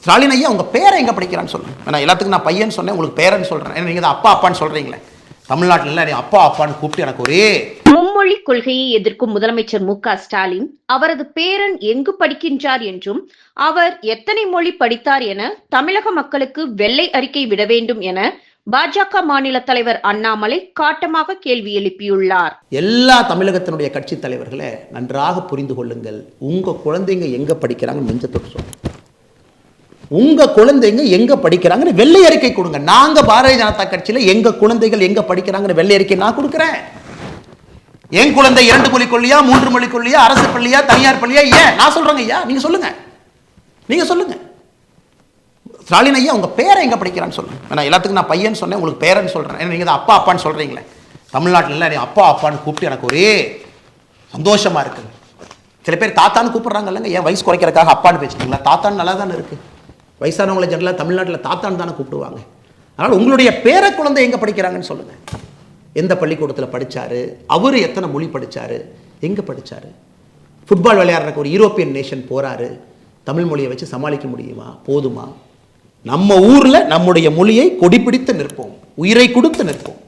ஸ்டாலின் ஐயா உங்கள் பேரை எங்கே படிக்கிறான்னு சொல்லுங்கள். நான் எல்லாத்துக்கும் நான் பையன் சொன்னேன், உங்களுக்கு பேரன்னு சொல்கிறேன். ஏன்னா நீங்கள் தான் அப்பா அப்பான்னு சொல்கிறீங்களே. தமிழ்நாட்டில் நீ அப்பா அப்பான்னு கூப்பிட்டு எனக்கு ஒரே மும்மொழி கொள்கையை எதிர்க்கும் முதலமைச்சர் மு க ஸ்டாலின் அவரது பேரன் எங்கு படிக்கின்றார் என்றும் அவர் எத்தனை மொழி படித்தார் என தமிழக மக்களுக்கு வெள்ளை அறிக்கை விட வேண்டும் என பாஜக மாநில தலைவர் அண்ணாமலை காட்டமாக கேள்வி எழுப்பியுள்ளார். எல்லா தமிழகத்தினுடைய கட்சி தலைவர்களை நன்றாக புரிந்து கொள்ளுங்கள். உங்க குழந்தைங்க எங்க படிக்கிறாங்கன்னு நெஞ்ச தொட்டு சொல்லுங்க. உங்க குழந்தைங்க எங்க படிக்கிறாங்கன்னு வெள்ளை அறிக்கை கொடுங்க. நாங்க பாரதிய ஜனதா கட்சியில எங்க குழந்தைகள் எங்க படிக்கிறாங்கன்னு வெள்ளை அறிக்கை நான் கொடுக்கிறேன். என் குழந்தை 2 மொழி கொள்ளியா, 3 மொழி கொள்ளியா, அரசு பள்ளியா, தனியார் பள்ளியா, ஏன் நான் சொல்றேங்க ஐயா, நீங்க சொல்லுங்க. நீங்க சொல்லுங்க. ஸ்டாலின் ஐயா உங்க பேரை எங்க படிக்கிறான்னு சொல்லுங்க. நான் எல்லாத்துக்கும் நான் பையன் சொன்னேன், உங்களுக்கு பேரன்னு சொல்றேன். ஏன்னா நீங்க தான் அப்பா அப்பான்னு சொல்றீங்களே. தமிழ்நாட்டில் நீ அப்பா அப்பான்னு கூப்பிட்டு எனக்கு ஒரே சந்தோஷமா இருக்கு. சில பேர் தாத்தான்னு கூப்பிடுறாங்க இல்லைங்க, ஏன் வயசு குறைக்கிறதுக்காக அப்பான்னு பேசிட்டீங்களா? தாத்தான்னு நல்லா தானே இருக்கு. வயசானவங்களை ஜெனரலாக தமிழ்நாட்டில் தாத்தான்னு தானே கூப்பிடுவாங்க. அதனால் உங்களுடைய பேர குழந்தை எங்கே படிக்கிறாங்கன்னு சொல்லுங்கள். எந்த பள்ளிக்கூடத்தில் படித்தார், அவர் எத்தனை மொழி படித்தார், எங்கே படித்தார். ஃபுட்பால் விளையாடுறக்கு ஒரு யூரோப்பியன் நேஷன் போகிறாரு, தமிழ் மொழியை வச்சு சமாளிக்க முடியுமா? போதுமா? நம்ம ஊரில் நம்முடைய மொழியை கொடிப்பிடித்து நிற்போம், உயிரை கொடுத்து நிற்போம்,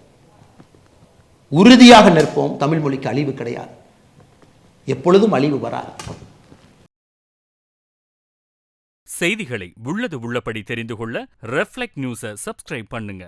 உறுதியாக நிற்போம். தமிழ் மொழிக்கு அழிவு கிடையாது, எப்பொழுதும் அழிவு வராது. செய்திகளை உள்ளது உள்ளபடி தெரிந்து கொள்ள ரெஃப்ளெக்ட் நியூஸை சப்ஸ்கிரைப் பண்ணுங்க.